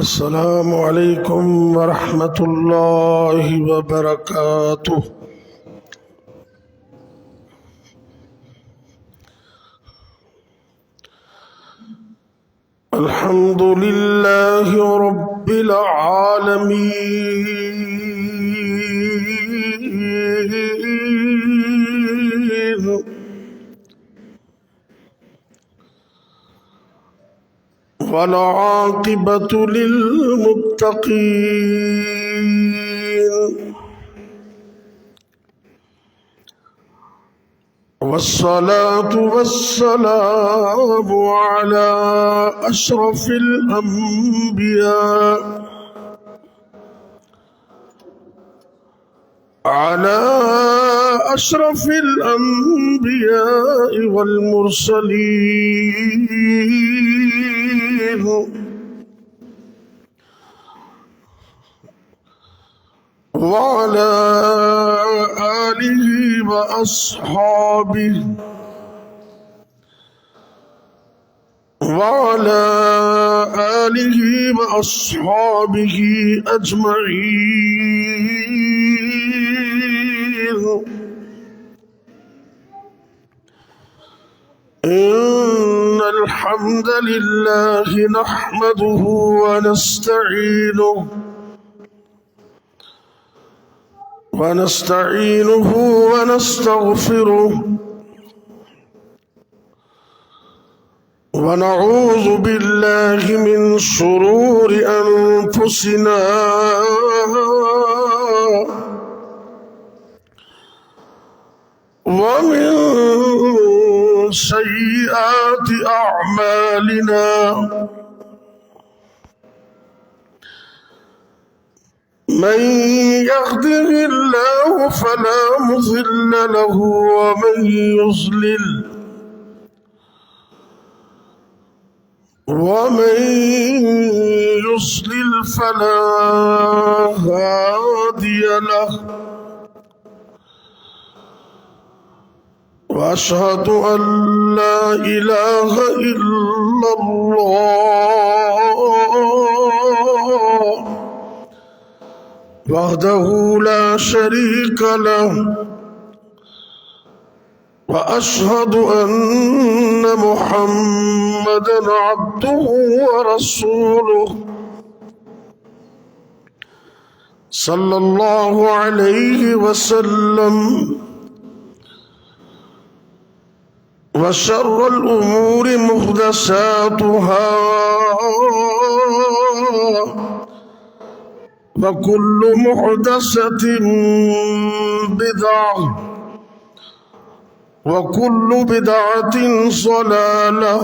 السلام عليكم ورحمة الله وبركاته. الحمد لله رب العالمين، والعاقبة للمتقين، والصلاة والسلام على أشرف الأنبياء والمرسلين، وعلى آله وأصحابه أجمعين. إن الحمد لله نحمده ونستعينه ونستغفره، ونعوذ بالله من شرور أنفسنا ومن سيئات أعمالنا. من يهده الله فلا مضل له، ومن يضلل فلا هادي له. وأشهد أن لا إله إلا الله وحده لا شريك له، وأشهد أن محمدًا عبده ورسوله صلى الله عليه وسلم. وشر الأمور محدثاتها، وكل محدثة بدعة، وكل بدعة ضلالة،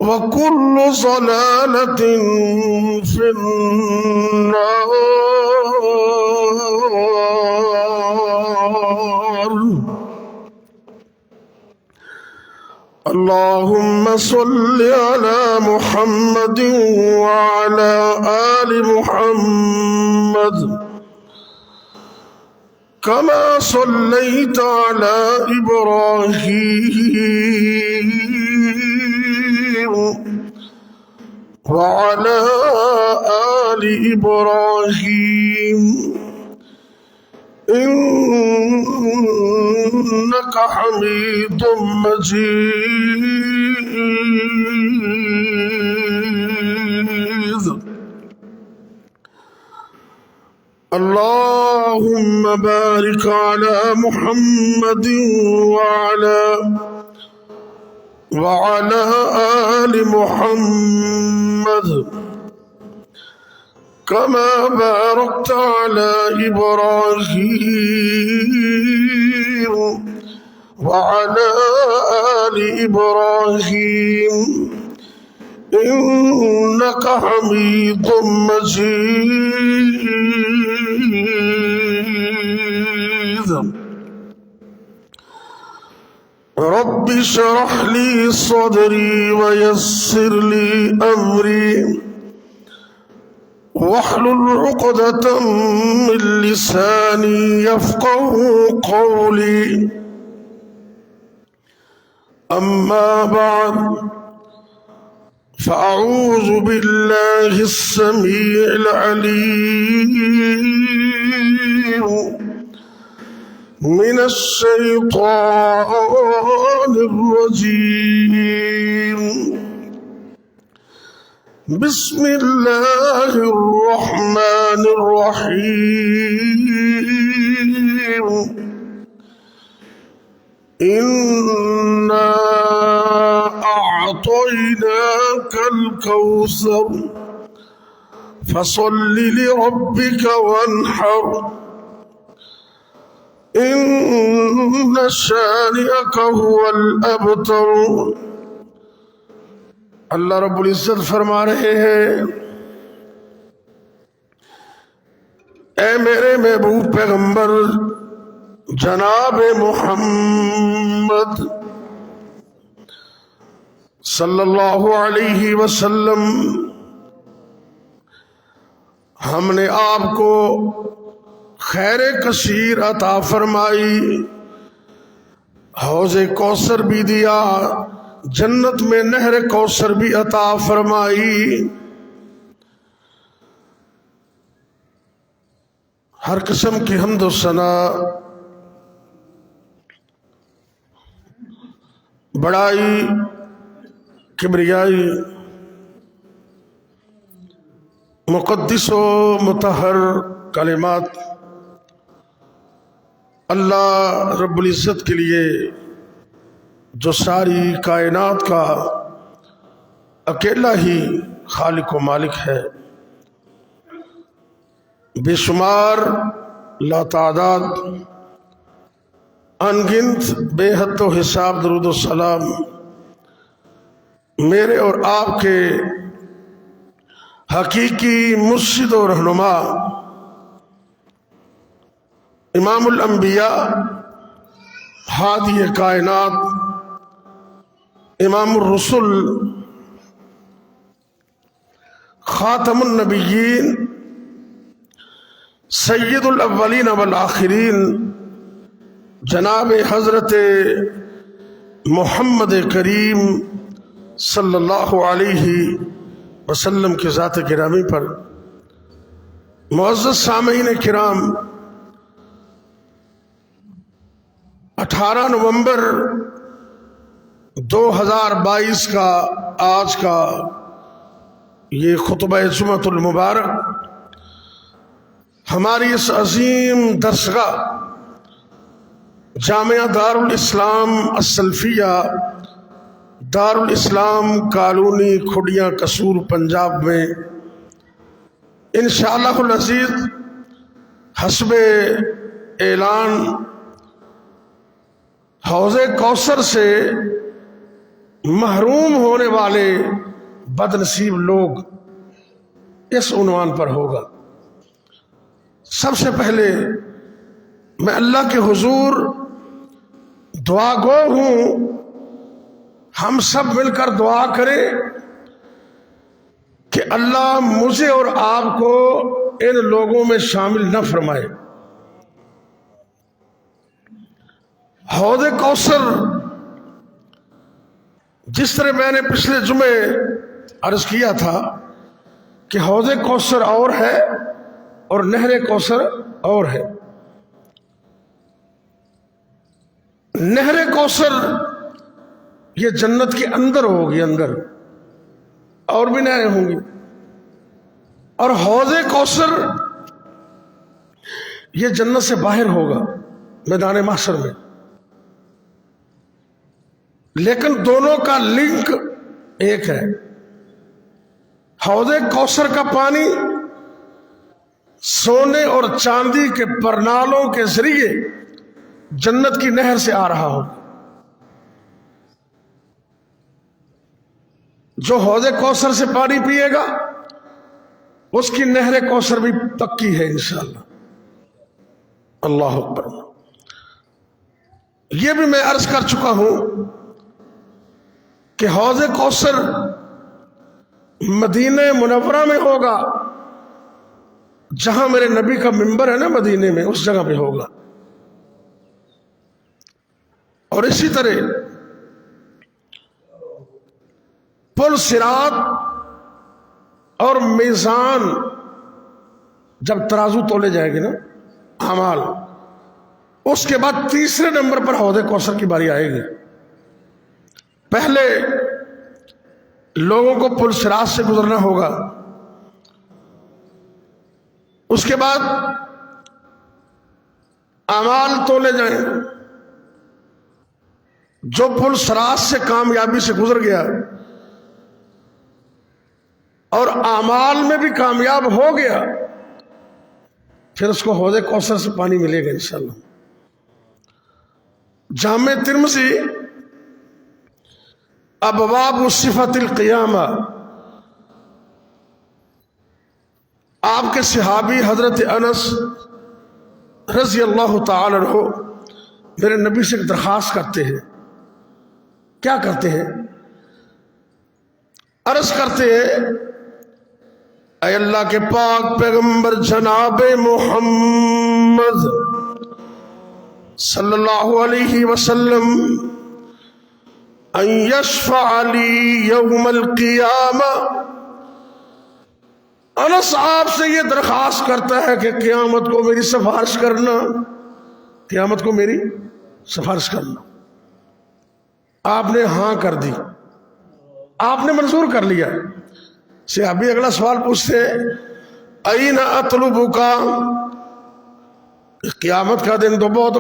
وكل ضلالة في النار. اللهم صل على محمد وعلى آل محمد، كما صليت على إبراهيم وعلى آل إبراهيم إنك حميد مجيد. اللهم بارك على محمد وعلى آل محمد، كما باركت على إبراهيم وعلى آل إبراهيم إنك حميد مجيد. رب اشرح لي صدري ويسر لي أمري، واحلل عقدة من لساني يفقه قولي. أما بعد، فأعوذ بالله السميع العليم من الشيطان الرجيم. بسم الله الرحمن الرحيم. إنا أعطيناك الكوثر فصل لربك وانحر إن شانئك هو الأبتر. اللہ رب العزت فرما رہے ہیں، اے میرے محبوب پیغمبر جناب محمد صلی اللہ علیہ وسلم، ہم نے آپ کو خیر کثیر عطا فرمائی، حوض کوثر بھی دیا، جنت میں نہر کوثر بھی عطا فرمائی۔ ہر قسم کی حمد و ثنا، بڑائی، کبریائی مقدس و مطہر کلمات اللہ رب العزت کے لیے، جو ساری کائنات کا اکیلا ہی خالق و مالک ہے، بے شمار لا تعداد انگنت بے حد و حساب درود و سلام میرے اور آپ کے حقیقی مرشد و رہنما امام الانبیاء، ہادی کائنات، امام الرسل، خاتم النبیین، سید الاولین والآخرین، جناب حضرت محمد کریم صلی اللہ علیہ وسلم کی ذات گرامی پر معزز سامعین کرام، 18 نومبر 2022 کا آج کا یہ خطبہ جمعۃ المبارک ہماری اس عظیم درسگاہ جامعہ دارالاسلام السلفیہ، دارالاسلام کالونی کھڈیاں قصور پنجاب میں انشاءاللہ العزیز حسب اعلان حوض کوثر سے محروم ہونے والے بد نصیب لوگ اس عنوان پر ہوگا۔ سب سے پہلے میں اللہ کے حضور دعا گو ہوں، ہم سب مل کر دعا کریں کہ اللہ مجھے اور آپ کو ان لوگوں میں شامل نہ فرمائے۔ حوض کوثر، جس طرح میں نے پچھلے جمعے عرض کیا تھا کہ حوض کوثر اور ہے اور نہر کوثر اور ہے۔ نہر کوثر یہ جنت کے اندر ہوگی، اندر اور بھی نہریں ہوں گی، اور حوض کوثر یہ جنت سے باہر ہوگا میدان محشر میں، لیکن دونوں کا لنک ایک ہے۔ حوض کوثر کا پانی سونے اور چاندی کے پرنالوں کے ذریعے جنت کی نہر سے آ رہا ہوگا۔ جو حوض کوثر سے پانی پیے گا اس کی نہر کوثر بھی پکی ہے انشاءاللہ۔ اللہ اکبر۔ یہ بھی میں عرض کر چکا ہوں کہ حوض کوثر مدینہ منورہ میں ہوگا، جہاں میرے نبی کا منبر ہے نا مدینے میں، اس جگہ پہ ہوگا۔ اور اسی طرح پل صراط اور میزان جب ترازو تولے جائے گی نا اعمال، اس کے بعد تیسرے نمبر پر حوض کوثر کی باری آئے گی۔ پہلے لوگوں کو پل صراط سے گزرنا ہوگا، اس کے بعد اعمال تولے جائیں، جو پل صراط سے کامیابی سے گزر گیا اور اعمال میں بھی کامیاب ہو گیا، پھر اس کو حوض کوثر سے پانی ملے گا انشاءاللہ۔ جامع ترمذی ابواب صفت القیامہ، آپ کے صحابی حضرت انس رضی اللہ تعالی عنہ میرے نبی سے ایک درخواست کرتے ہیں۔ کیا کرتے ہیں؟ عرض کرتے ہیں، اے اللہ کے پاک پیغمبر جناب محمد صلی اللہ علیہ وسلم، ان یشفع لی یوم القیامہ، انس آپ سے یہ درخواست کرتا ہے کہ قیامت کو میری سفارش کرنا، قیامت کو میری سفارش کرنا۔ آپ نے ہاں کر دی، آپ نے منظور کر لیا۔ صحابی اگلا سوال پوچھتے این اطلبک، قیامت کا دن تو بہت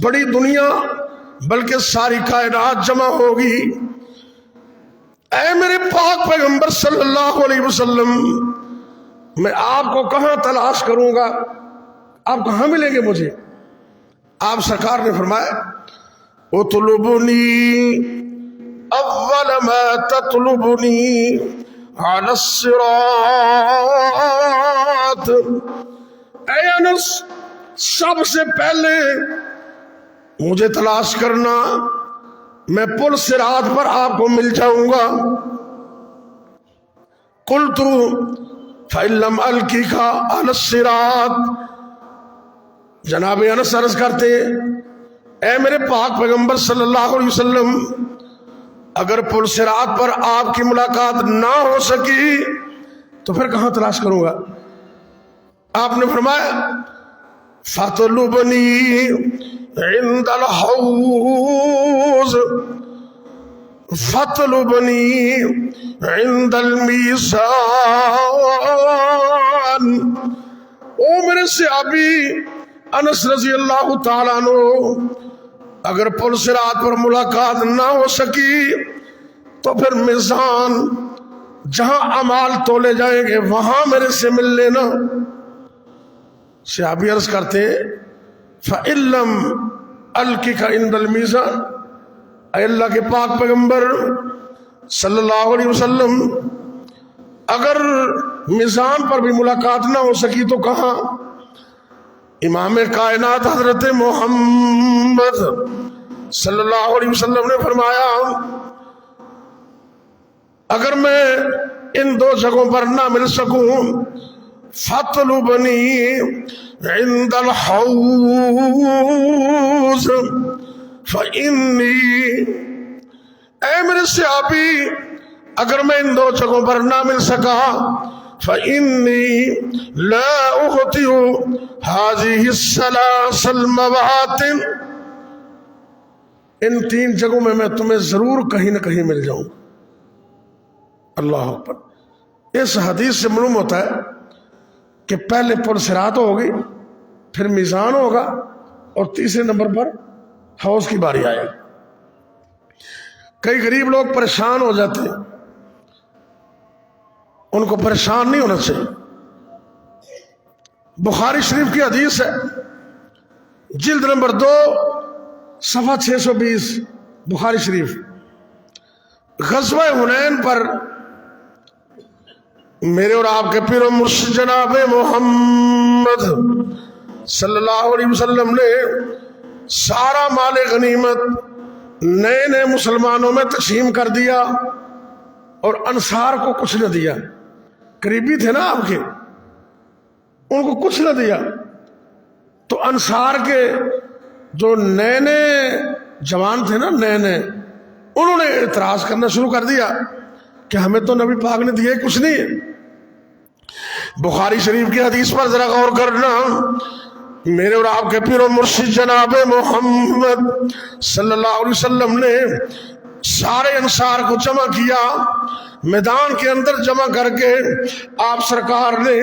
بڑی دنیا بلکہ ساری کائنات جمع ہوگی، اے میرے پاک پیغمبر صلی اللہ علیہ وسلم، میں آپ کو کہاں تلاش کروں گا، آپ کہاں ملیں گے مجھے؟ آپ سرکار نے فرمایا اطلبنی اول ما تطلبنی علی الصراط، اے انس سب سے پہلے مجھے تلاش کرنا، میں پل صراط پر آپ کو مل جاؤں گا۔ قلت فإن لم ألقك على الصراط، جناب انس عرض کرتے اے میرے پاک پیغمبر صلی اللہ علیہ وسلم، اگر پل صراط پر آپ کی ملاقات نہ ہو سکی تو پھر کہاں تلاش کروں گا؟ آپ نے فرمایا فَاطْلُبْنِي عند الحوض فَاطْلُبْنِي عند المیزان، او میرے صحابی انس رضی اللہ تعالیٰ عنہ، اگر پل صراط پر ملاقات نہ ہو سکی تو پھر میزان جہاں اعمال تولے جائیں گے وہاں میرے سے مل لینا۔ صحابی عرض کرتے فَإِن لَّمْ أَلْقِكَ عِندَ الْمِيزَانِ، اے اللہ کے پاک پیغمبر صلی اللہ علیہ وسلم، اگر میزان پر بھی ملاقات نہ ہو سکی تو کہاں؟ امام کائنات حضرت محمد صلی اللہ علیہ وسلم نے فرمایا اگر میں ان دو جگہوں پر نہ مل سکوں فَاطْلُبْنِي عِندَ الْحَوْضِ فَإِنِّي، اے میرے صحابی اگر میں ان دو جگہوں پر نہ مل سکا فَإِنِّي لَا أُخْطِئُ هَذِهِ الثَّلَاثَ الْمَوَاطِنِ، ان تین جگہوں میں تمہیں ضرور کہیں نہ کہیں مل جاؤں۔ اللہ اکبر۔ اس حدیث سے معلوم ہوتا ہے کہ پہلے پل صراط ہوگی، پھر میزان ہوگا، اور تیسرے نمبر پر حوض کی باری آئے گی۔ کئی غریب لوگ پریشان ہو جاتے ہیں، ان کو پریشان نہیں ہونا چاہیے۔ بخاری شریف کی حدیث ہے، جلد نمبر 2 صفحہ 620، بخاری شریف، غزوہ حنین پر میرے اور آپ کے پیر و مرشد جناب محمد صلی اللہ علیہ وسلم نے سارا مال غنیمت نئے نئے مسلمانوں میں تقسیم کر دیا اور انصار کو کچھ نہ دیا۔ قریبی تھے نا آپ کے، ان کو کچھ نہ دیا، تو انصار کے جو نئے نئے جوان تھے نا، نئے نئے، انہوں نے اعتراض کرنا شروع کر دیا کہ ہمیں تو نبی پاک نے دیے کچھ نہیں ہے۔ بخاری شریف کی حدیث پر ذرا غور کرنا، میرے اور آپ کے پیر و مرشد جناب محمد صلی اللہ علیہ وسلم نے سارے انصار کو جمع کیا، میدان کے اندر جمع کر کے آپ سرکار نے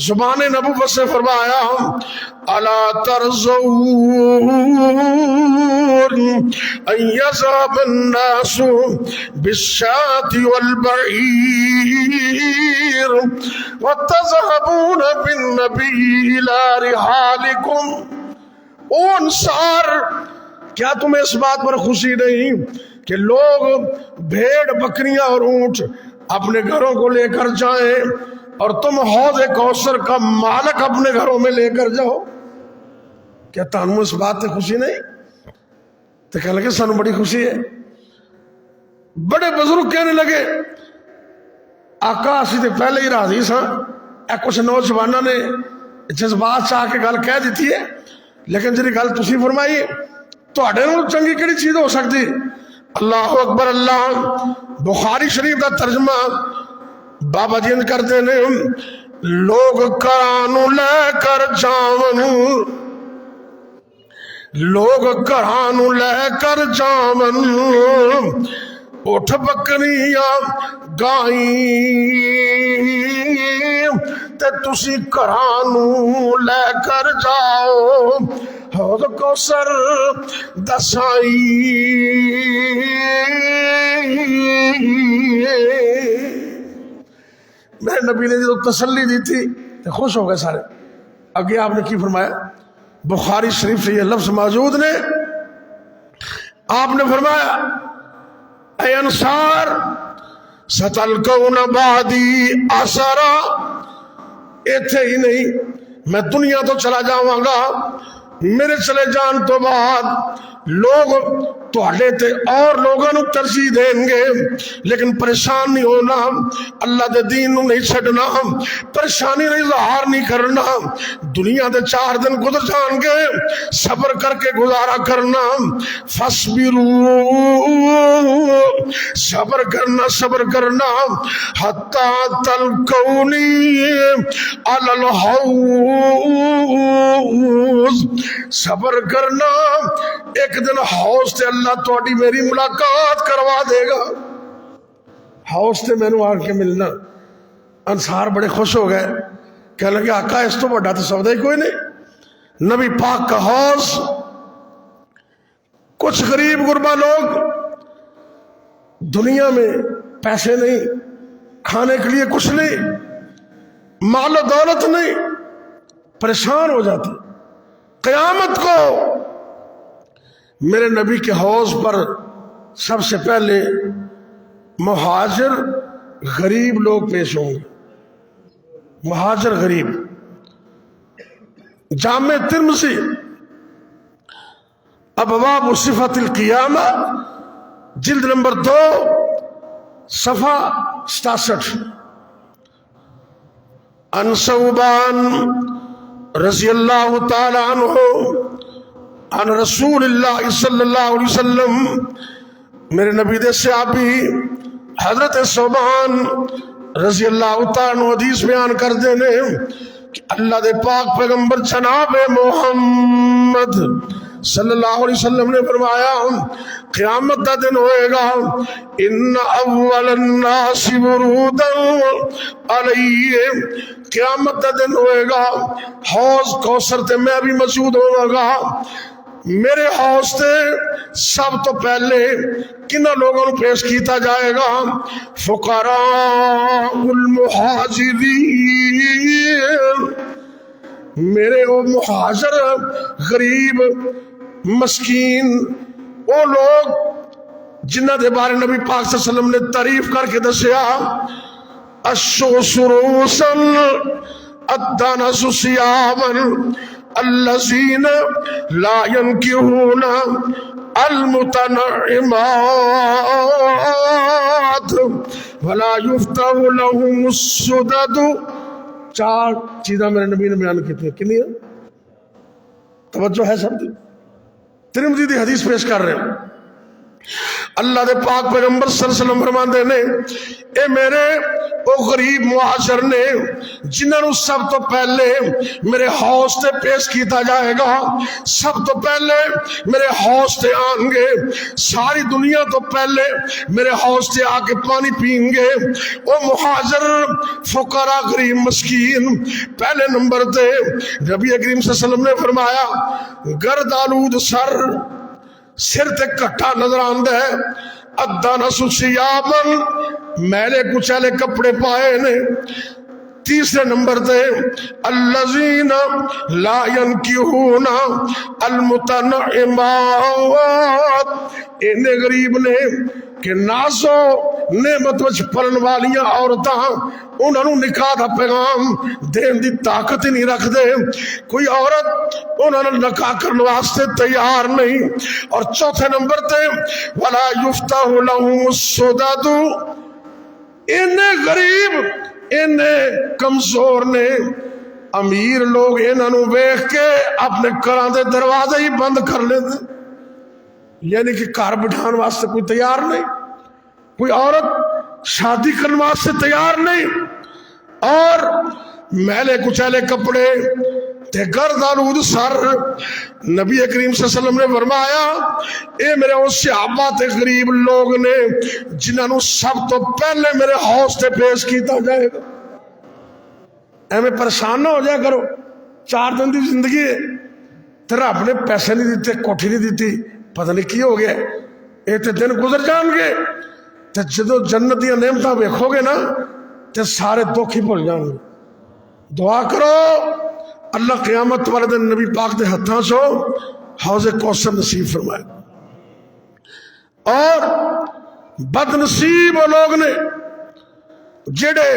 زبان نبوت سے فرمایا الا ترضون ان يذهب الناس بالشاة والبعير وتذهبون بالنبي الى رحالكم۔ او انصار، کیا تمہیں اس بات پر خوشی نہیں کہ لوگ بھیڑ بکریاں اور اونٹ اپنے گھروں کو لے کر جائیں اور تم حوض کوثر کا مالک اپنے گھروں میں لے کر جاؤ؟ کیا تانوں اس بات سے خوشی نہیں؟ تو کہنے لگے سانوں بڑی خوشی ہے۔ بڑے بزرگ کہنے لگے آقا اسی تے پہلے ہی راضی ساں، کچھ نوجوانوں نے جذبات چاہ کے گل کہہ دیتی ہے، لیکن جی گل تسی فرمائی تواڈے نال چنگی کیڑی چیز ہو سکتی؟ اللہ اکبر اللہ۔ بخاری شریف کا ترجمہ بابا جی کرتے ہیں لوگ کرانو لے کر جاون، لوگ کرانو لے کر جاون، اٹھ بکریاں گائیں تے تسی کرانو لے کر جاؤ حوض کوثر دسائی۔ میرے نبی نے جو تسلی دی تھی تو خوش ہو گئے سارے۔ آگے آپ نے کی فرمایا؟ بخاری شریف سے یہ لفظ موجود نے، آپ نے فرمایا اے انصار ستلقون بعدی اثرا، ایتھے ہی نہیں میں دنیا تو چلا جاؤں گا، میرے چلے جان تو بعد لوگ تواڈے تے اور لوگوں نو ترجیح دیں گے، لیکن پریشان نہیں ہونا، اللہ دے دین نو نہیں چھڈنا، پریشانی نہیں ظاہر نہیں کرنا۔ دنیا دے 4 دن گزر جان گے، صبر کر کے گزارا کرنا۔ فاصبروا، صبر کرنا صبر کرنا، حتی تلقونی علی الحوض، صبر کرنا، ایک دن حوض تے اللہ تواڈی میری ملاقات کروا دے گا، حوض تے میں نو آ کے ملنا۔ انصار بڑے خوش ہو گئے، کہنے لگے آقا اس تو بڑا تو سودا ہی کوئی نہیں، نبی پاک کا حوض۔ کچھ غریب غربا لوگ دنیا میں پیسے نہیں، کھانے کے لیے کچھ نہیں، مال و دولت نہیں، پریشان ہو جاتے، قیامت کو میرے نبی کے حوض پر سب سے پہلے مہاجر غریب لوگ پیش ہوں گے، مہاجر غریب۔ جامع ترمذی ابواب صفت القیامہ جلد نمبر 2 صفحہ 67۔ عن ثوبان رضی اللہ تعالی عنہ عن رسول اللہ صلی اللہ علیہ وسلم، میرے نبی دے صحابی حضرت ثوبان رضی اللہ تعالیٰ عنہ حدیث بیان کر دینے کہ اللہ دے پاک پیغمبر جناب محمد صلی اللہ علیہ وسلم نے فرمایا قیامت دا دن ہوئے گا، ان اول الناس ورودا علیہ، قیامت دا دن ہوئے گا حوض کوثر تے میں بھی موجود ہوں گا، میرے حوض تے سب تو پہلے کنہ لوگوں نے پیش کیتا جائے گا؟ فقراء المہاجرین، میرے وہ مہاجر غریب مسکین، وہ لوگ جنہ دے بارے نبی پاک صلی اللہ علیہ وسلم نے تعریف کر کے دسیا، الشوسروسا الدانس سیاما الذین لا ينکحون المتنعمات ولا یفتح لهم السدد۔ 4 چیزاں میرے نبی نے بیان کی تھی، کنی ہے؟ توجہ ہے سب دی؟ ترمذی دی حدیث پیش کر رہے ہیں، اللہ دے پاک پیغمبر صلی اللہ علیہ وسلم فرماندے نے اے میرے او غریب معاشر نے جنہاں نوں سب تو پہلے میرے حوض تے پیش کیتا جائے گا، سب تو پہلے میرے حوض تے آن گے، ساری دنیا تو پہلے میرے حوض تے آ کے پانی پین گے او مہاجر فقراء غریب مسکین پہلے نمبر تے نبی کریم صلی اللہ علیہ وسلم نے فرمایا گرد آلود سر تے کٹا نظر آندہ ہے، ادانس سیابن میلے کچالے کپڑے پائے نے۔ تیسرے نمبر تے الذین لا ینکحون المتنعمات، اینے غریب نے کہ نازو نعمت وچ پلن والیاں عورتاں انہاں نوں نکاح دا پیغام دین دی طاقت ہی نہیں رکھ دے، کوئی عورت انہاں نال نکاح کرنے واسطے تیار نہیں۔ اور چوتھے نمبر تے ولا یفتح لهم السدد، اینے غریب اینے کمزور نے امیر لوگ انہاں نوں ویکھ کے اپنے گھراں دے دروازے ہی بند کر لیندے، یعنی کہ گھر بٹھان واسطے کوئی تیار نہیں، کوئی عورت شادی کرنے واسطے تیار نہیں، اور میلے کچالے کپڑے تے گرد آلود سر۔ نبی کریم صلی اللہ علیہ وسلم نے فرمایا اے میرے اس صحابہ تے غریب لوگ نے جنہاں نوں سب تو پہلے میرے حوض تے پیش کیتا جائے گا۔ ایویں پریشان نہ ہو جائے کرو، 4 دن دی زندگی ہے تے رب نے پیسے نہیں دیتے، کوٹھی نہیں دیتی، پتہ نہیں کی ہو گیا، اے تے دن گزر جان گے تے جدو جنت دی نعمتاں ویکھو گے نا تے سارے دکھ ہی بھول جان گے۔ دعا کرو اللہ قیامت والے دن نبی پاک دے ہتھاں چوں حوض کوثر نصیب فرمائے۔ اور بد نصیب وہ لوگ نے جڑے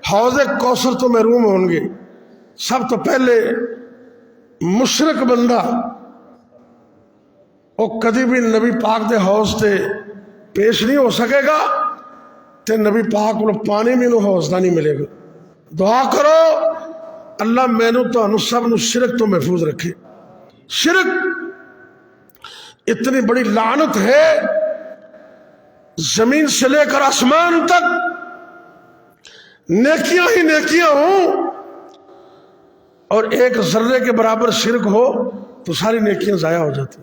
حوض کوثر تو محروم ہون گے۔ سب تو پہلے مشرک بندہ وہ کدی بھی نبی پاک دے حوض تے پیش نہیں ہو سکے گا تے نبی پاک کو پانی میں نو حوض دا نہیں ملے گا۔ دعا کرو اللہ میں نو تو سب نو شرک تو محفوظ رکھے۔ شرک اتنی بڑی لعنت ہے، زمین سے لے کر آسمان تک نیکیاں ہی نیکیاں ہوں اور ایک ذرے کے برابر شرک ہو تو ساری نیکیاں ضائع ہو جاتی۔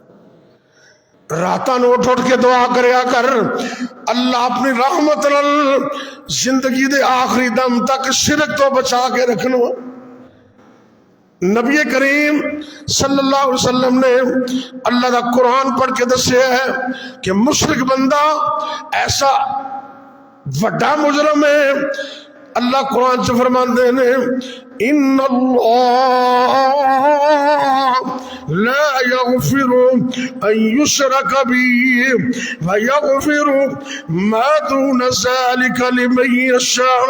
راتاں اٹھ اٹھ کے دعا کریا کر اللہ اپنی رحمت نال زندگی دے آخری دم تک شرک تو بچا کے رکھنا۔ نبی کریم صلی اللہ علیہ وسلم نے اللہ دا قرآن پڑھ کے دسیا ہے کہ مشرک بندہ ایسا وڈا مجرم ہے۔ اللہ قرآن سے فرماندے نے ان اللہ لا يغفر ان يشرك به ويغفر ما دون ذلك لمن يشاء۔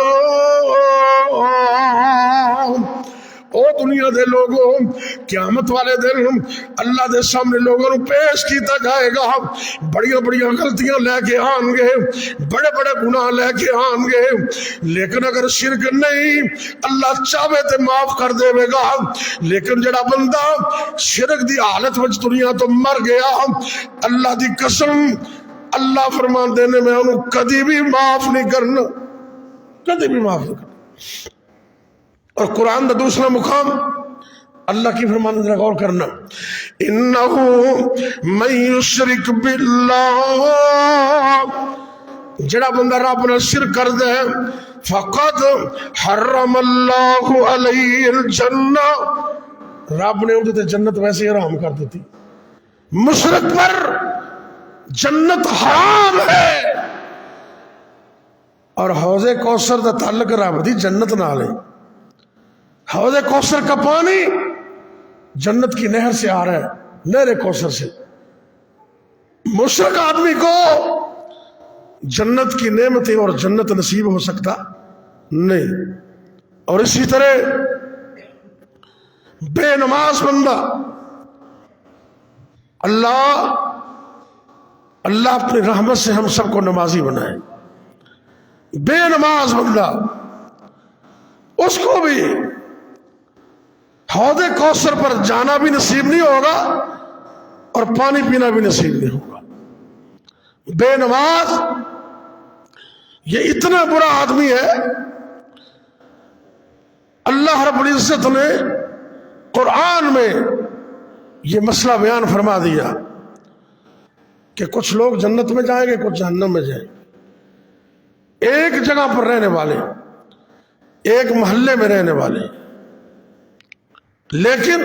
او دنیا دے لوگوں قیامت والے دن اللہ دے سامنے لوگوں کو پیش کیتا جائے گا، بڑیاں بڑیاں غلطیاں لے کے آن گے، بڑے بڑے گناہ لے کے آن گے، لیکن اگر شرک نہیں اللہ چاہے تے معاف کر دے گا۔ لیکن جڑا بندہ شرک دی حالت وچ دنیا تو مر گیا، اللہ دی قسم اللہ فرماندے نے میں انہوں کدی بھی معاف نہیں کرنا، کدی بھی معاف نہیں کرنا۔ اور قرآن دا دوسرا مقام اللہ کی فرمان ذرا غور کرنا، انہو من یشرک باللہ، جڑا بندہ رب نے شرک کر دے فقد حرم اللہ علیہ الجنہ، رب نے ان تے جنت ویسے ہی حرام کر دیتی۔ مشرک پر جنت حرام ہے۔ اور حوض کوثر دا تعلق رب دی جنت نال ہے۔ حوض کوثر کا پانی جنت کی نہر سے آ رہا ہے، نہر کوثر سے۔ مشرک آدمی کو جنت کی نعمتیں اور جنت نصیب ہو سکتا نہیں۔ اور اسی طرح بے نماز بندہ، اللہ اپنی رحمت سے ہم سب کو نمازی بنائے۔ بے نماز بندہ اس کو بھی حوض کوثر پر جانا بھی نصیب نہیں ہوگا اور پانی پینا بھی نصیب نہیں ہوگا۔ بے نماز یہ اتنا برا آدمی ہے، اللہ رب العزت نے قرآن میں یہ مسئلہ بیان فرما دیا کہ کچھ لوگ جنت میں جائیں گے، کچھ جہنم میں جائیں گے، ایک جگہ پر رہنے والے، ایک محلے میں رہنے والے، لیکن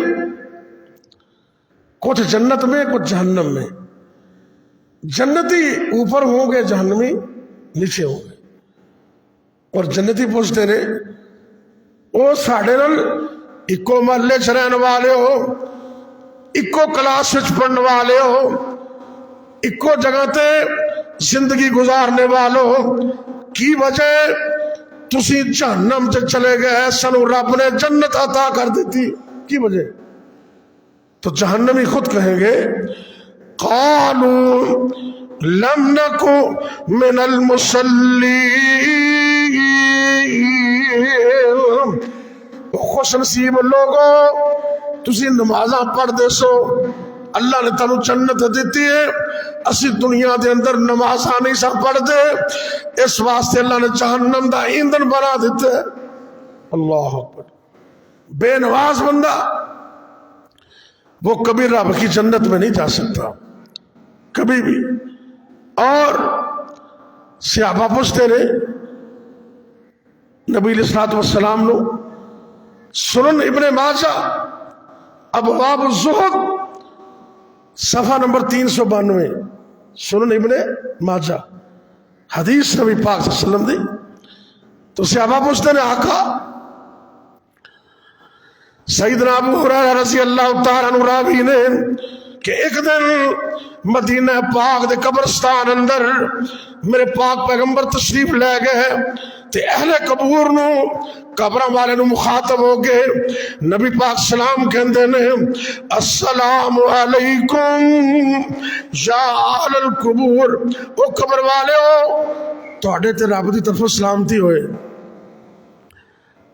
کچھ جنت میں کچھ جہنم میں۔ جنتی اوپر ہوں گے، جہنمی نیچے ہوں گے۔ اور جنتی پوچھتے رہے وہ ساڑھے نال اکو محلے چ رہن والے ہو، اکو کلاس وچ پڑھنے والے ہو، اکو جگہ تے زندگی گزارنے والوں، کی وجہ تسی جہنم تے چلے گئے، سنو رب نے جنت عطا کر دیتی، کی وجہ؟ تو جہنمی خود کہیں گے قالوا لم نکو من المصلین، خوش نصیب لوگوں تسی نمازاں پڑھ دے سو، اللہ نے تانوں جنت دیتی ہے، اسی دنیا دے اندر نمازاں نہیں سا پڑھ دے، اس واسطے اللہ نے جہنم دا ایندھن بنا دیتے۔ اللہ اکبر۔ بے نماز بندہ وہ کبھی رب کی جنت میں نہیں جا سکتا، کبھی بھی۔ اور صحابہ پوچھتے رہے نبی علیہ الصلوۃ والسلام نو، سنن ابن ماجہ ابواب الزہد صفحہ نمبر 392، سنن ابن ماجہ حدیث نبی پاک صلی اللہ علیہ وسلم دی۔ تو صحابہ پوچھتے رہے آقا، سیدنا ابو ہریرہ رضی اللہ تعالیٰ عنہ راوی نے کہ ایک دن مدینہ پاک دے قبرستان اندر میرے پاک پیغمبر تشریف لے گئے تے اہل قبور نو قبراں والے نو مخاطب ہو گئے، نبی پاک سلام کہندے نے السلام علیکم یا اہل القبور، او قبر والے ہو تواڈے تے رب دی طرف سلامتی ہوئے،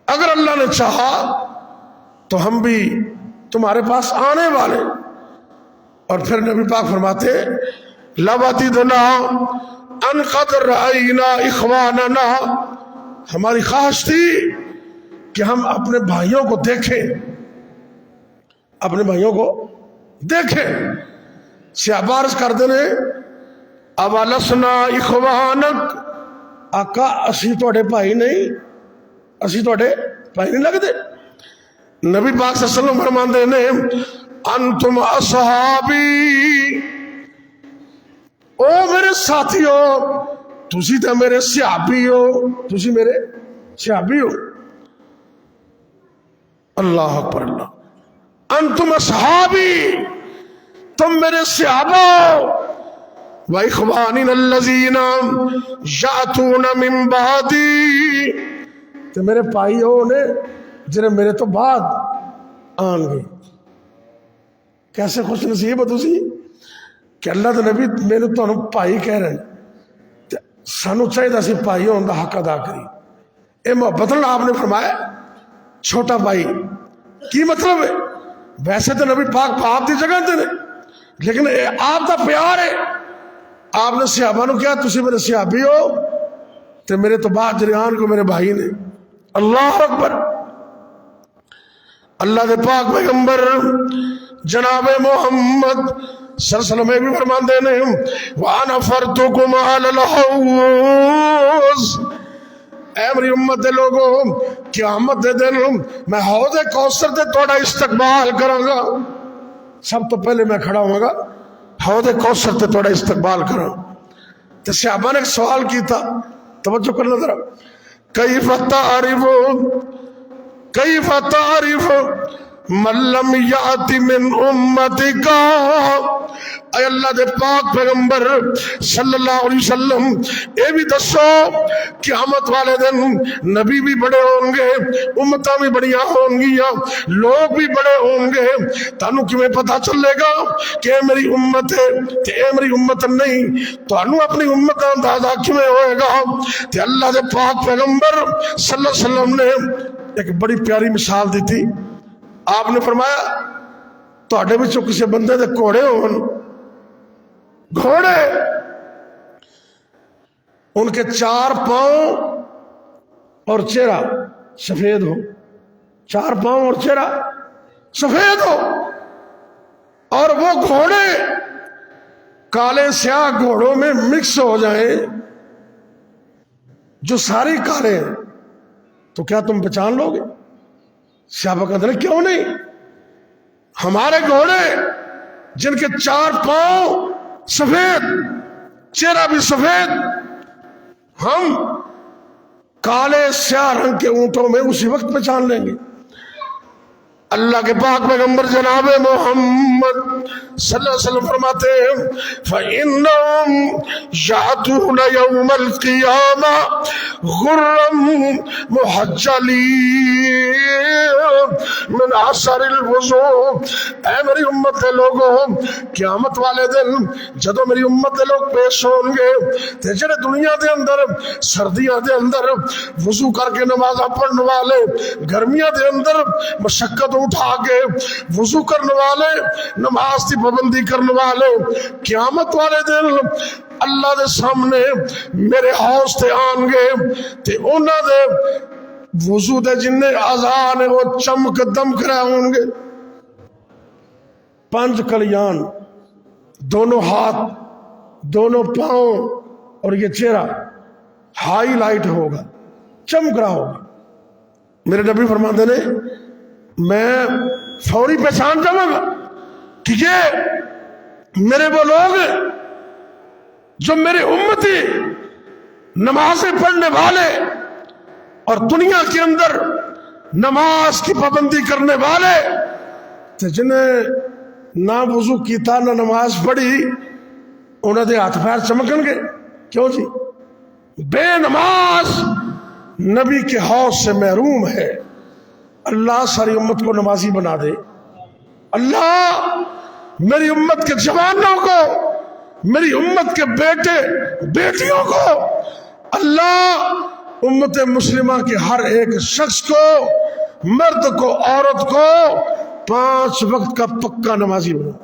اگر اللہ نے چاہا تو ہم بھی تمہارے پاس آنے والے۔ اور پھر نبی پاک فرماتے لَوَدِدْنَا أَنْ قَدْ رَأَيْنَا إِخْوَانَنَا، ہماری خواہش تھی کہ ہم اپنے بھائیوں کو دیکھیں، اپنے بھائیوں کو دیکھیں۔ صحابہ عرض کر دینے أَوَلَسْنَا إِخْوَانَكَ، آقا اسی توڑے بھائی نہیں، اسی توڑے بھائی نہیں لگ دے۔ نبی پاک صلی اللہ علیہ وسلم فرماندے نے انتم اصحابی، او میرے ساتھیو تسی تے میرے صحابی ہو، تسی میرے صحابی ہو۔ اللہ اکبر اللہ، انتم اصحابی، تم میرے صحابہ ہو، وَإِخْوَانِنَا الَّذِينَ يَأْتُونَ مِن بَعْدِي، تے میرے بھائی ہو نے جنہیں میرے تو بعد آن گئی۔ کیسے خوش نصیب ہو تسی کہ اللہ دے نبی میرے تو بھائی کہہ رہے ہیں، سانو چاہیے سی بھائی ہونے دا حق ادا کری۔ اے محبت اللہ آپ نے فرمایا چھوٹا بھائی، کی مطلب ہے؟ ویسے تو نبی پاک آپ دی جگہ دے لیکن آپ دا پیار ہے، آپ نے صحابہ نو کیا تسی میرے صحابی ہو تے میرے تو بعد جریان کو میرے بھائی نے۔ اللہ اکبر۔ اللہ دے پاک پیغمبر جناب محمد صلی اللہ علیہ وسلم بھی فرماندے نے وَأَنَا فَرْتُكُمْ عَلَى الْحَوْضِ، اے میری امت دے لوگوں قیامت دے دن میں حوض کوثر تے تھوڑا استقبال کراں گا، سب تو پہلے میں کھڑا ہوں گا حوض کوثر تے تھوڑا استقبال کراں۔ تو صحابہ نے ایک سوال کی تھا، توجہ کرنا ذرا، کیف تعرف من لم یأت من امتک، اے اللہ دے پاک پیغمبر صلی اللہ علیہ وسلم اے بھی دسو قیامت والے دن نبی بھی بڑے ہوں گے، امتاں بھی بڑیاں ہوں گیاں، لوگ بھی بڑے ہوں گے، تانوں کیویں پتہ چلے گا کہ اے میری امت ہے تے اے میری امت نہیں؟ تانوں اپنی امت دا اندازہ کیویں ہوئے گا؟ تے اللہ دے پاک پیغمبر صلی اللہ علیہ وسلم نے ایک بڑی پیاری مثال دی تھی۔ آپ نے فرمایا تواڈے وچوں کسے بندے دے گھوڑے ہون، گھوڑے ان کے 4 پاؤں اور چہرہ سفید ہو، 4 پاؤں اور چہرہ سفید ہو، اور وہ گھوڑے کالے سیاہ گھوڑوں میں مکس ہو جائیں جو ساری کالے ہیں، تو کیا تم پہچان لو گے؟ صحابہ کہتے ہیں کیوں نہیں، ہمارے گھوڑے جن کے 4 پاؤں سفید چہرہ بھی سفید، ہم کالے سیاہ رنگ کے اونٹوں میں اسی وقت پہچان لیں گے۔ اللہ کے پاک پیغمبر جناب محمد صلی اللہ علیہ وسلم فرماتے ہیں فَإِنَّهُمْ يَأْتُونَ يَوْمَ الْقِيَامَةِ غُرًّا مُحَجَّلِينَ مِنْ أَثَرِ الْوُضُوءِ۔ اے میری امت کے لوگوں، قیامت والے دن جدو میری امت کے لوگ پیش ہوں گے تے جڑے دنیا دے اندر سردیاں دے اندر وضو کر کے نماز پڑھنے والے، گرمیاں دے اندر مشقت اٹھا کے وضو کرنے والے، نماز کی پابندی کرنے والے، قیامت والے دن اللہ دے سامنے میرے حوض تے آن گے تے انہاں دے وضو دے جن اعضاء نے وہ چمک دمک رہے ہوں گے۔ 5 کلیان، دونوں ہاتھ، دونوں پاؤں اور یہ چہرہ ہائی لائٹ ہوگا، چمک رہا ہوگا۔ میرے نبی فرماتے نے میں فوری پہچان جاؤں گا کہ یہ میرے وہ لوگ ہیں جو میرے امتی نمازیں پڑھنے والے اور دنیا کے اندر نماز کی پابندی کرنے والے تو جنہیں نہ وضو کیتا نہ نماز پڑھی انہوں نے ہاتھ پیر چمکن گے۔ کیوں جی؟ بے نماز نبی کے حوض سے محروم ہے۔ اللہ ساری امت کو نمازی بنا دے۔ اللہ میری امت کے جوانوں کو، میری امت کے بیٹے بیٹیوں کو، اللہ امت مسلمہ کے ہر ایک شخص کو، مرد کو عورت کو 5 وقت کا پکا نمازی بنا۔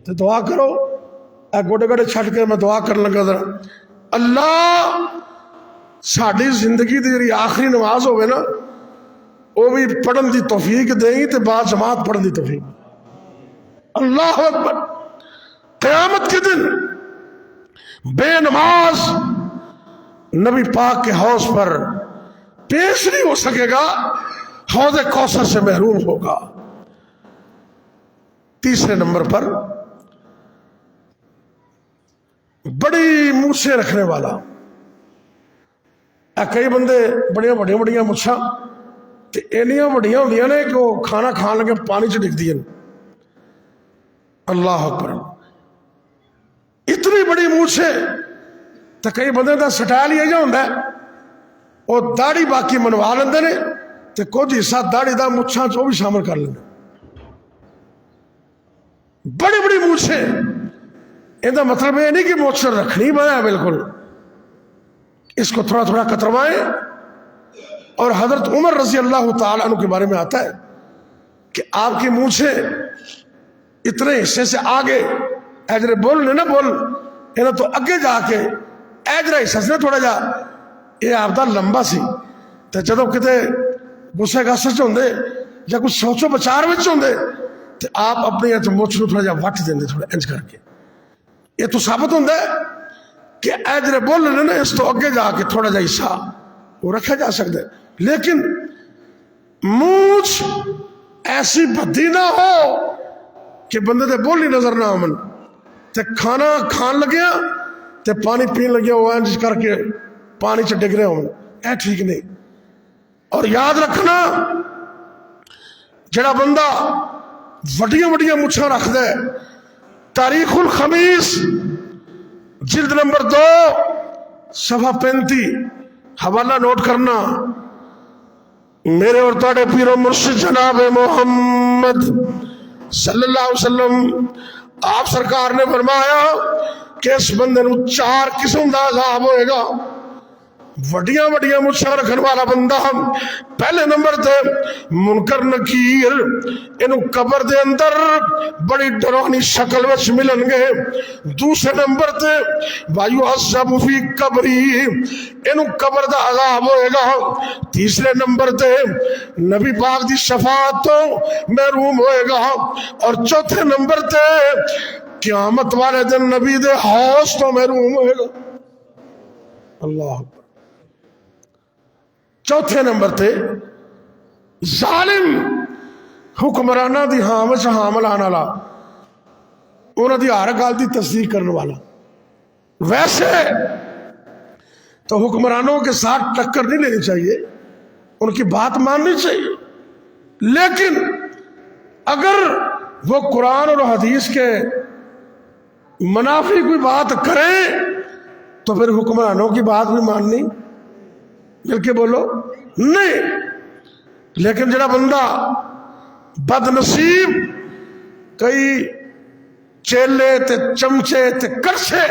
تو دعا کرو، اے گوڑے گوڑے چھٹ کے میں دعا کرنے لگا ذرا، اللہ ساڑھی زندگی دی آخری نماز ہوئے نا وہ بھی پڑھن دی توفیق دیں گی تو بعد جماعت پڑھن دی توفیق۔ اللہ اکبر۔ قیامت کے دن بے نماز نبی پاک کے حوض پر پیش نہیں ہو سکے گا، حوض کوثر سے محروم ہوگا۔ تیسرے نمبر پر بڑی مونچھیں رکھنے والا۔ کئی بندے بڑیاں بڑیاں بڑیاں مچھاں تے اینیاں بڑیاں ہوندیاں نے کہ وہ کھانا کھان لگے پانی چ ڈگ دیاں۔ اللہ اکبر۔ اتنی بڑی مونچھیں تے کئی بندے دا سٹائل یہ ہوندا ہے وہ داڑھی باقی منوا لیندے نے تے کچھ حصہ داڑھی دا مچھاں چ بھی شامل کر لیندے۔ بڑی بڑی مونچھیں، ان کا مطلب یہ نہیں کہ مونچھ رکھنی بنا ہے، بالکل اس کو تھوڑا تھوڑا کتروائیں۔ اور حضرت عمر رضی اللہ تعالیٰ عنہ کے بارے میں آتا ہے کہ آپ کی مونچھیں اتنے حصے سے آگے ایجرے بول نے نا بول انہیں تو اگے جا کے ایجرے حصہ سے تھوڑا جا یہ آپ دا لمبا سی تو جدو کتے گسے گا سچ ہوندے یا کچھ سوچو بچار وچ ہوندے تو آپ اپنی مونچھ نو تھوڑا جا وٹ دیندے تھوڑا انج کر کے۔ یہ تو ثابت ہوندہ ہے کہ ایجرے بول نے نا اس تو اگے جا کے تھوڑا جا حصہ وہ رکھا جا سکتا ہے، لیکن مونچھ ایسی بدی نہ ہو کہ بندے دے بولی نظر نہ آمن تے کھانا کھان لگیا تے پانی پین لگیا ہوا جس کر کے پانی چ ڈگ رہے ہوں، اے ٹھیک نہیں۔ اور یاد رکھنا جڑا بندہ وڈیاں وڈیاں مچھاں رکھ دے، تاریخ الخمیس جلد نمبر 2 صفحہ 35 حوالہ نوٹ کرنا، میرے اور تاڑے پیر و مرشد جناب محمد صلی اللہ علیہ وسلم آپ سرکار نے فرمایا کہ اس بندے نو 4 قسم دا عذاب ہوئے گا۔ وڈیاں وڈیاں مچھاں رکھن والا بندہ. پہلے نمبر تے منکر نکیر انہوں قبر دے اندر بڑی ڈرونی شکل وچ ملن گے. دوسرے نمبر تے وایو عذاب فی قبری انہوں قبر دا عذاب ہوئے گا. تیسرے نمبر تے نبی پاک دی شفاعت تو محروم ہوئے گا. اور چوتھے نمبر تے قیامت والے دن نبی دے حوض تو محروم ہوئے گا. اللہ. چوتھے نمبر تے ظالم حکمرانہ دی ہامش حامل آنا لا انہوں دی ہر گل دی تصدیق کرنے والا. ویسے تو حکمرانوں کے ساتھ ٹکر نہیں لینی چاہیے, ان کی بات ماننی چاہیے, لیکن اگر وہ قرآن اور حدیث کے منافی کوئی بات کریں تو پھر حکمرانوں کی بات بھی ماننی, مل کے بولو, نہیں. لیکن جڑا بندہ بد نصیب کئی چیلے تے چمچے تے کرچے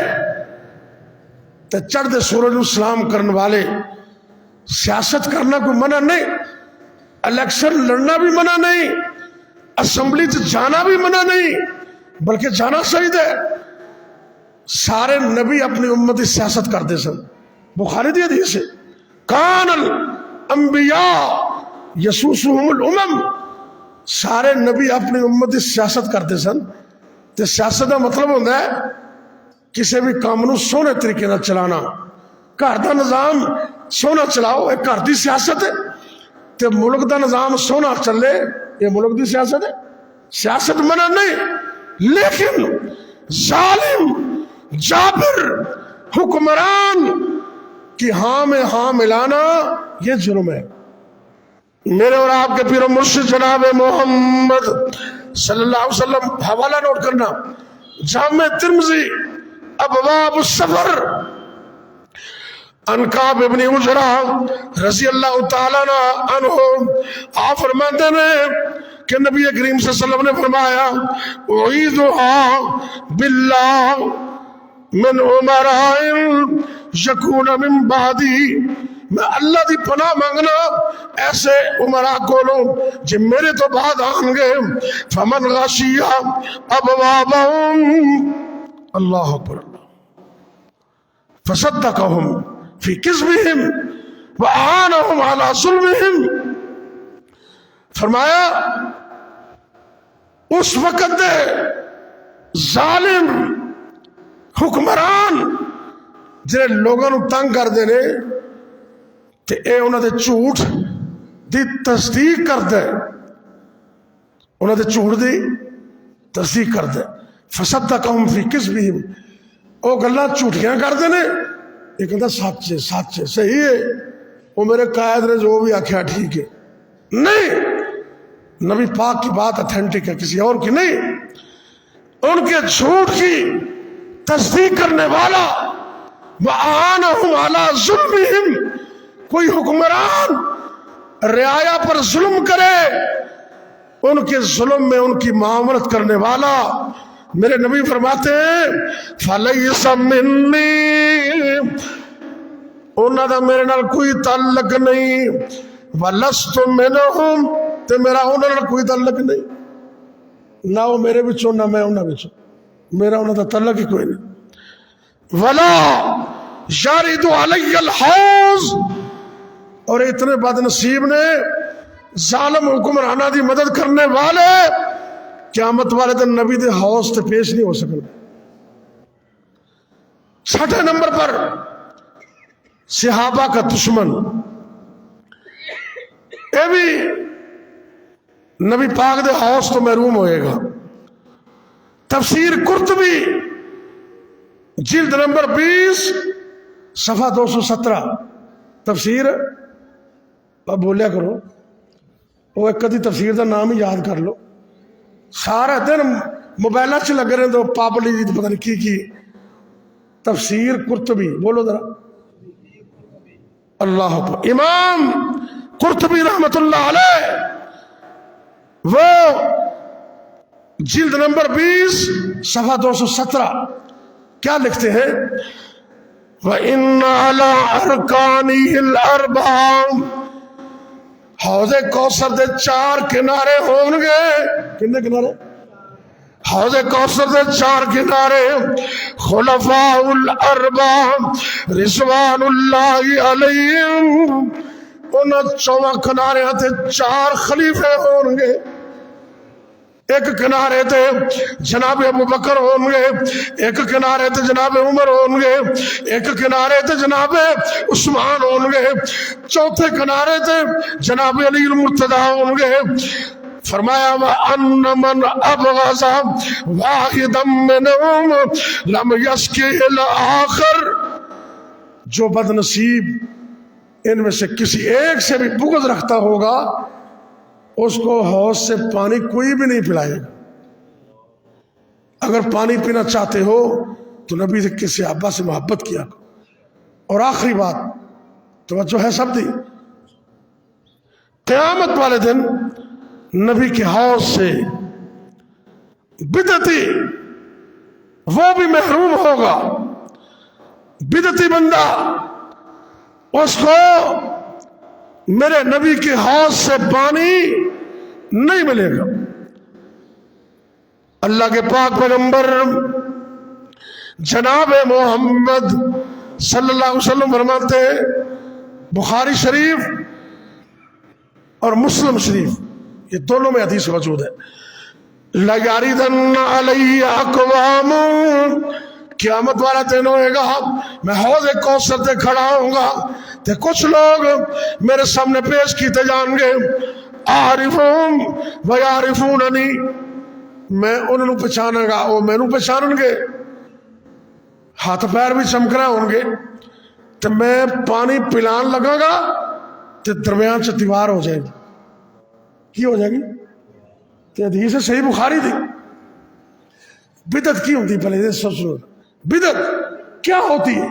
تے چڑھ دے سورج نو سلام کرنے والے, سیاست کرنا کوئی منع نہیں, الیکشن لڑنا بھی منع نہیں, اسمبلی تے جانا بھی منع نہیں, بلکہ جانا صحیح ہے. سارے نبی اپنی امتی سیاست کرتے سن. بخاری دی حدیث ہے کان الانبیاء یسوسہم الامم, سارے نبی اپنی امت کی سیاست کرتے سن. تے سیاست کا مطلب ہوتا ہے کسی بھی کام نو سونے طریقے نال چلانا. گھر دا نظام سونا چلاؤ, ایک گھر دی سیاست ہے. تے ملک دا نظام سونا چلے, یہ ملک دی سیاست ہے. سیاست منع نہیں, لیکن ظالم جابر حکمران کہ ہاں میں ہاں ملانا یہ جرم ہے. میرے اور آپ کے پیر و مرشد جناب محمد صلی اللہ علیہ وسلم, حوالہ نوٹ کرنا, جامع ترمذی ابواب السفر عن کعب ابن عجرہ رضی اللہ تعالیٰ عنہ. آپ فرماتے ہیں کہ نبی کریم صلی اللہ علیہ وسلم نے فرمایا اعیذها باللہ من عمراء یکون من بعدی, میں اللہ دی پناہ مانگنا ایسے عمراء کو لو جو میرے تو بعد آن گے. فمن غشیہ ابوابہم, اللہ اکبر, فصدقہم فی کذبہم وأعانہم علی ظلمہم. فرمایا اس وقت دے ظالم حکمران جنہیں لوگوں نو تنگ کر دے نے تے اے انہوں دے جھوٹ دی تصدیق کر دے, انہوں دے جھوٹ دی تصدیق کر دے. فصدقہم فی کذبہم, او گلاں جھوٹیاں کر دے نے, یہ کہتا سچ ہے سچ ہے صحیح ہے, وہ میرے قائد نے جو بھی آکھیا ٹھیک ہے. نہیں, نبی پاک کی بات اتھینٹک ہے, کسی اور کی نہیں. ان کے جھوٹ کی تصدیق کرنے والا وَأَعَانَهُمْ عَلَىٰ ظُلْمِهِمْ, کوئی حکمران رعایا پر ظلم کرے, ان کے ظلم میں ان کی معاملت کرنے والا, میرے نبی فرماتے ہیں فَلَيْسَ مِنِّي, انہاں دا میرے نال کوئی تعلق نہیں. وَلَسْتُ مِنْهُمْ, تے میرا انہاں نال کوئی تعلق نہیں, نہ وہ میرے بچوں نہ میں انہاں بچوں, میرا انہاں دا تعلق ہی کوئی نہیں. وَلَا يَرِدُ عَلَيَّ الْحَوْض, اور اتنے بد نصیب نے ظالم حکمرانہ دی مدد کرنے والے قیامت والے دن نبی دے حوض تے پیش نہیں ہو سکتے. چھٹے نمبر پر صحابہ کا دشمن, یہ بھی نبی پاک دے حوض تو محروم ہوئے گا. تفسیر قرطبی جلد نمبر 20 صفحہ 217, تفسیر اب بولیا کرو, وہ ایک کدی تفسیر دا نام ہی یاد کر لو. سارا دن موبائل چ لگے رہے تو پابلی جی پتہ نہیں کی تفسیر قرطبی, بولو ذرا اللہ اکبر. امام قرطبی رحمت اللہ علیہ وہ جلد نمبر 20 صفحہ 217 کیا لکھتے ہیں, وَإِنَّ عَلَىٰ أَرْكَانِهِ الْأَرْبَعَةِ حوض کوثر دے 4 کنارے ہون گے. کتنے کنارے؟ حوض کوثر دے 4 کنارے. خلفاء الاربع رضوان اللہ علیہم ان 4 کنارے تے 4 خلیفے ہون گے. ایک کنارے تے جناب ابو بکر ہون گے, ایک کنارے تے جناب عمر ہون گے, ایک کنارے تے جناب عثمان ہون گے, چوتھے کنارے تے جناب علی المرتضی ہون گے. فرمایا وَأَنَّ مَنْ أَبْغَضَ وَاحِدًا مِّنْهُمْ لَمْ يَسْقِ الْآخَرَ جو بد نصیب ان میں سے کسی ایک سے بھی بغض رکھتا ہوگا اس کو حوض سے پانی کوئی بھی نہیں پلائے گا. اگر پانی پینا چاہتے ہو تو نبی کے صحابہ سے محبت کیا. اور آخری بات توجہ ہے سب دی, قیامت والے دن نبی کے حوض سے بدعتی وہ بھی محروم ہوگا. بدعتی بندہ اس کو میرے نبی کے حوض سے پانی نہیں ملے گا. اللہ کے پاک پیغمبر جناب محمد صلی اللہ علیہ وسلم فرماتے ہیں, بخاری شریف اور مسلم شریف یہ دونوں میں حدیث موجود ہے, لَيَرِدَنَّ عَلَيَّ أَقْوَامٌ قیامت والا دن ہوئے گا میں حوض کوثر تے کھڑا ہوں گا تے کچھ لوگ میرے سامنے پیش کیتے جان گے, عارفون ویعرفوننی میں انہوں پہچانا گا وہ میں پہچانن گے, ہاتھ پیر بھی چمک رہے ہوں گے تے میں پانی پلان لگا گا تے درمیان سے دیوار ہو جائے گی. کی ہو جائے گی؟ تے حدیث صحیح بخاری دی. بدعت کی ہوتی پہلے سوچ لو, بدعت کیا ہوتی ہے؟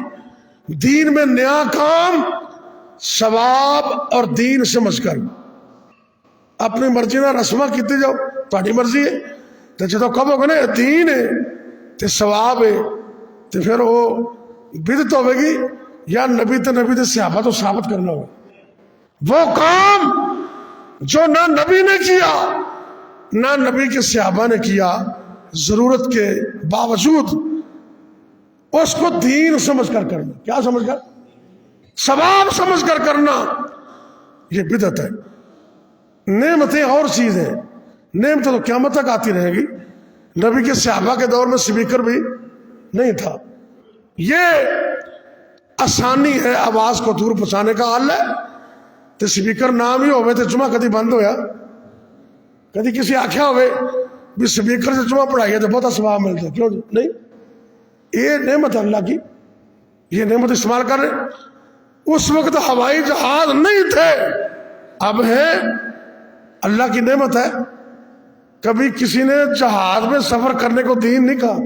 دین میں نیا کام ثواب اور دین سمجھ کر اپنی مرضی نہ رسمہ کیتے جاؤ, تہاڈی مرضی ہے. تو جدو کہو گے نا دین ہے تے ثواب ہے تو پھر وہ بدعت ہوے گی یا نبی تے صحابہ تو ثابت کرنا ہوگا. وہ کام جو نہ نبی نے کیا نہ نبی کے صحابہ نے کیا, ضرورت کے باوجود اس کو دین سمجھ کر کرنا. کیا سمجھ کر؟ ثواب سمجھ کر کرنا, یہ بدعت ہے. نعمتیں اور چیز ہیں, نعمتیں تو قیامت تک آتی رہے گی. نبی کے صحابہ کے دور میں سپیکر بھی نہیں تھا. یہ آسانی ہے آواز کو دور پہنچانے کا حل ہے. تو سپیکر نام ہی ہوئے تو جمعہ کدی بند ہویا؟ کدی کسی آخیا ہوئے بھی سپیکر سے جمعہ پڑھائیے تو بہت ثواب ملتا ہے؟ کیوں نہیں؟ یہ نعمت اللہ کی, یہ نعمت استعمال کر رہے. اس وقت ہوائی جہاز نہیں تھے, اب ہے. اللہ کی نعمت ہے. کبھی کسی نے جہاز میں سفر کرنے کو دین نہیں کہا,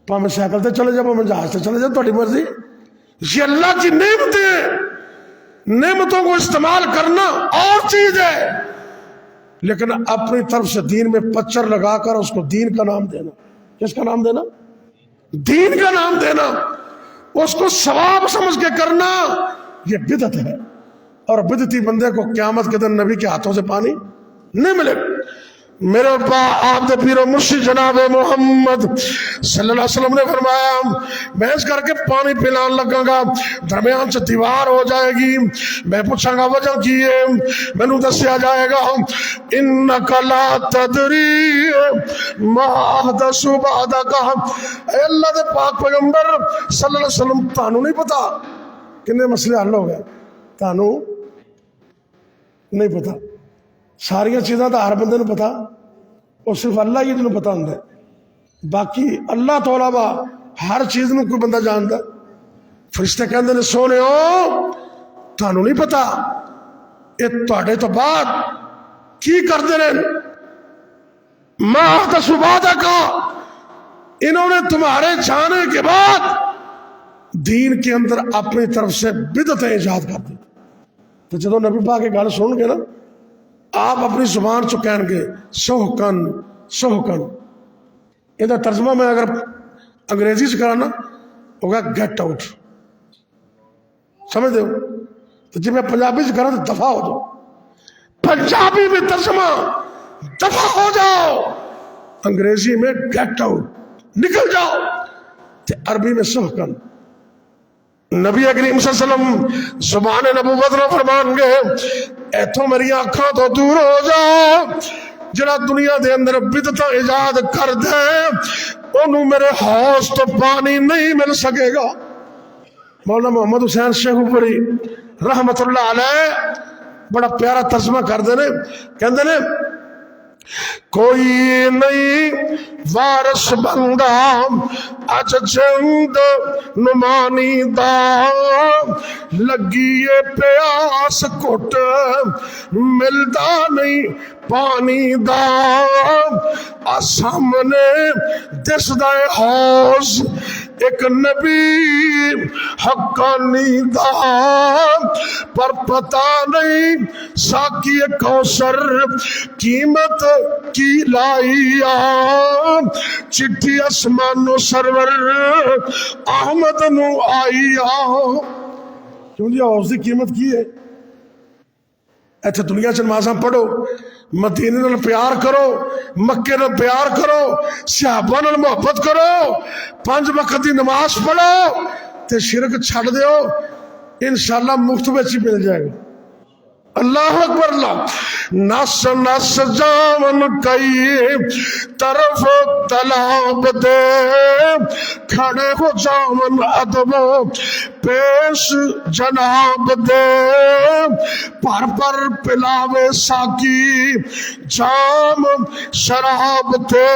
پامیں سائیکل سے چلے جاؤ پامیں جہاز سے چلے جاؤ, تھوڑی مرضی. یہ اللہ کی نعمتیں ہیں. نعمتوں کو استعمال کرنا اور چیز ہے, لیکن اپنی طرف سے دین میں پچر لگا کر اس کو دین کا نام دینا. کس کا نام دینا؟ دین کا نام دینا. اس کو ثواب سمجھ کے کرنا یہ بدعت ہے. اور بدعتی بندے کو قیامت کے دن نبی کے ہاتھوں سے پانی نہیں ملے. میرے پا آپ دے پیر و مرشد جناب محمد صلی اللہ علیہ وسلم نے فرمایا میں اس کر کے پانی پلان لگا گا, درمیان سے دیوار ہو جائے گی. میں پوچھا گا وجہ کی ہے, میں نو دسیا جائے گا انک لا تدری ما احدث بعدک. اے اللہ دے پاک پیغمبر صلی اللہ علیہ وسلم تانوں نہیں پتا کنے مسئلے حل ہو گئے, تانوں نہیں پتا. ساری چیزاں تو ہر بندے نو پتا, اور صرف اللہ ہی جنوں پتا ہوندا ہے. باقی اللہ تو علاوہ ہر چیز نو کوئی بندہ جاندا. فرشتے کہندے نے سونے ہو تانوں نہیں پتا یہ تواڈے تو بعد کی کردے رہن, ما احدث بعدک, انہوں نے تمہارے جانے کے بعد دین کے اندر اپنی طرف سے بدعتیں ایجاد کر دی. تو جدو نبی پاک کی گل سن گے نا آپ اپنی زبان چو کہیں گے سوہکن سوہکن. یہ ترجمہ میں اگر انگریزی سے کرانا ہوگا گیٹ آؤٹ. سمجھ دو تو جی میں پنجابی سے کروں تو دفع ہو جاؤ، پنجابی میں ترجمہ دفع ہو جاؤ، انگریزی میں گیٹ آؤٹ نکل جاؤ، تے عربی میں سحقن۔ نبی کریم صلی اللہ علیہ وسلم زبان نبوت نہ فرمان گے ایتھوں میری آنکھاں تو دور ہو جاؤ، جڑا دنیا دے اندر بدعت ایجاد کر دے انہوں میرے حوض تو پانی نہیں مل سکے گا۔ مولانا محمد حسین شیخ اوپری رحمت اللہ علیہ بڑا پیارا ترجمہ کر دینے، کہندے نے کوئی نہیں وارث بندہ اج جند نمانی دا، لگی پیاس کٹ ملدا نہیں پانی دا، سامنے دسدا حوض ایک نبی حقانی دا، پر پتہ نہیں ساقی کوثر قیمت کی لائی آ، چٹھی اسمانو سرور احمد نو آئی آ۔ کیوں جی حوض کی قیمت کی ہے؟ ایتھے دنیا چ نمازاں پڑھو، مدینے نال پیار کرو، مکے نال پیار کرو، صحابہ نال محبت کرو، 5 وقت دی نماز پڑھو تے شرک چھڑ دیو، انشاءاللہ مفت وچ ہی مل جائے گا۔ اللہ اکبر اللہ۔ نس نس جامن کئی طرف تلاب دے، کھڑے ہو جامن ادب پیش جناب دے، پر پر پلاوے ساکی جام شراب تے،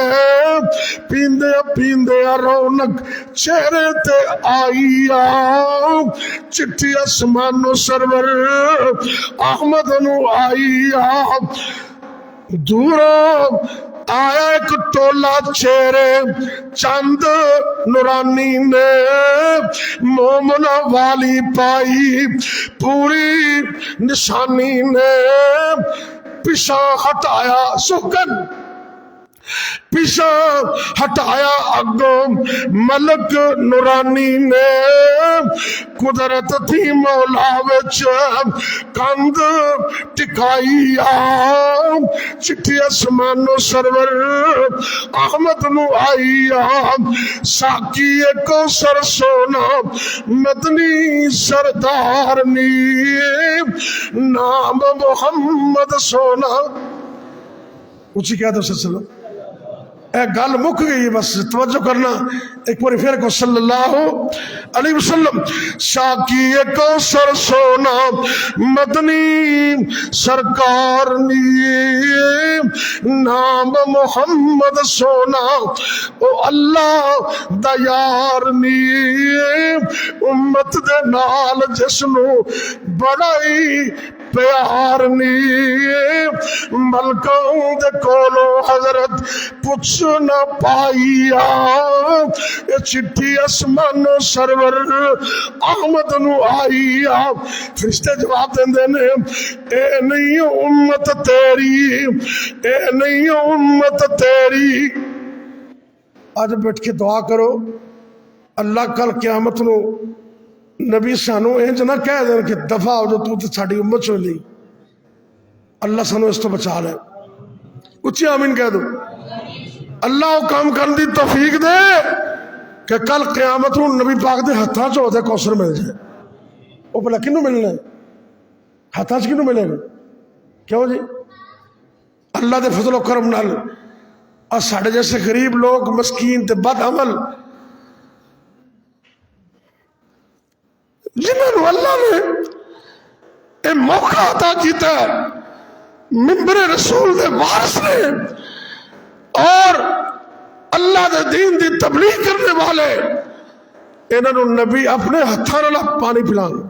پیندے پیندے رونق چہرے تے آئی آ، چٹھی اسمانو سرور احمد نو آئی آ۔ دوروں آیا ایک ٹولا چہرے چند نورانی نے، مومن والی پائی پوری نشانی نے، پیشہ ہٹایا سکن پیشہ ہٹایا اگوں ملک نورانی نے، قدرت تھی مولا وچ کند ٹکائی آ، چٹھی اسمانو سرور احمد نو آئی آ، ساکی کوثر سونا مدنی سردار نی، نام محمد سونا۔ اونچی کہہ دو صلی اللہ گل مک گئی، بس توجہ کرنا ایک بار پھر کو صلی اللہ علیہ وسلم۔ ساکی کوثر سونا مدنی سرکار نی، نام محمد سونا او اللہ دا یار نی، امت دے نال جس نو بڑائی پیار نی، ملکوں دے کولو حضرت پوچھ نہ پائی آ، چٹھی اسمانو سرور احمد نو آئی آ۔ فرشتے جواب دیندے نے اے نہیں امت تیری، اے نہیں امت تیری۔ آج بیٹھ کے دعا کرو اللہ کل قیامت نو نبی سانو انج نہ کہہ دیں کہ دفع ہو جو تو ساڈی امت چوں نہیں، اللہ سانو اس تو بچا لے۔ اچھی آمین کہہ دو۔ اللہ وہ کام کرنے دی توفیق دے کہ کل قیامت نو نبی پاک دے ہتھاں چ عہدے کوثر مل جائے۔ وہ بھلا کنوں ملنا ہے؟ ہتھاں چ کنوں ملے گا؟ کیوں جی؟ اللہ دے فضل و کرم نال۔ اور ساڈے جیسے غریب لوگ مسکین تے بد عمل جنہوں نے اللہ نے اے موقع عطا کیتا ہے، منبر رسول دے وارث نے اور اللہ دے دین دی تبلیغ کرنے والے، انہوں نے نبی اپنے ہتھاں نال پانی پلان،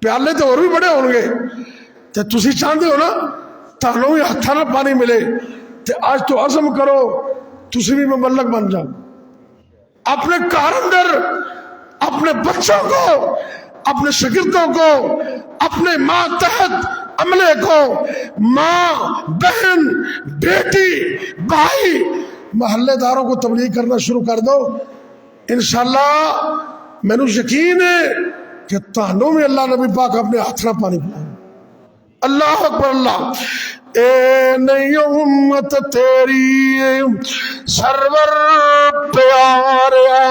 پیالے تو اور بھی بڑے ہوں گے تے تسی چاہتے ہو نا تانوں بھی ہتھاں نال پانی ملے تے آج تو عزم کرو تسی بھی مبلغ بن جاؤ، اپنے گھر اندر اپنے بچوں کو، اپنے شاگردوں کو، اپنے ماتحت عملے کو، ماں بہن بیٹی بھائی محلے داروں کو تبلیغ کرنا شروع کر دو، انشاءاللہ میں نے یقین ہے کہ تانوں میں اللہ نبی پاک اپنے ہاتھ نہ پانی پلائیں۔ اللہ اکبر اللہ۔ اے نئی امت تیری سرور پیاریا،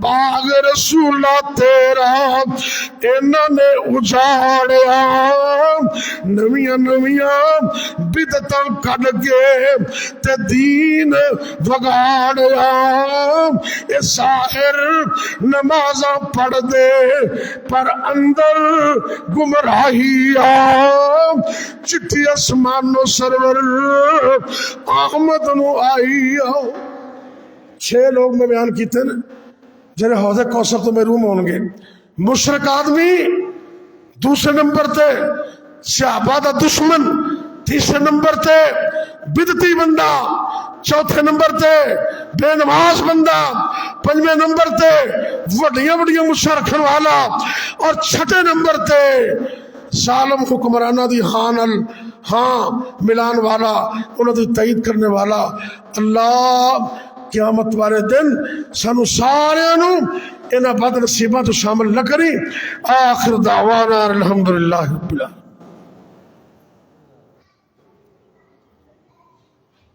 باغ رسولہ تیرا انہوں نے اجاڑیا، نویاں نویاں بدعتاں کڈ کے تے دین وگاڑیا، اے ساحر نمازاں پڑھ دے پر اندر گمراہی آ، چٹھی اسمانو سرور احمد نو آئی آ۔ 6 لوگ میں بیان کیتے ہیں جنہیں حوض کوثر تو محروم ہوں گے۔ مشرک آدمی دوسرے نمبر تے، صحابہ دا دشمن تیسرے نمبر تے، بدعتی بندہ چوتھے نمبر تے، بے نماز بندہ پنجویں نمبر تے، وڈیاں وڈیاں مچھاں رکھن والا، اور چھٹے نمبر تے ظالم حکمرانہ دی ہاں ملان والا، انہوں دی تائید کرنے والا۔ اللہ قیامت والے دن سانو سارے نو انہاں بد نصیباں تو شامل نہ کری۔ آخر دعوانا الحمدللہ رب العالمین۔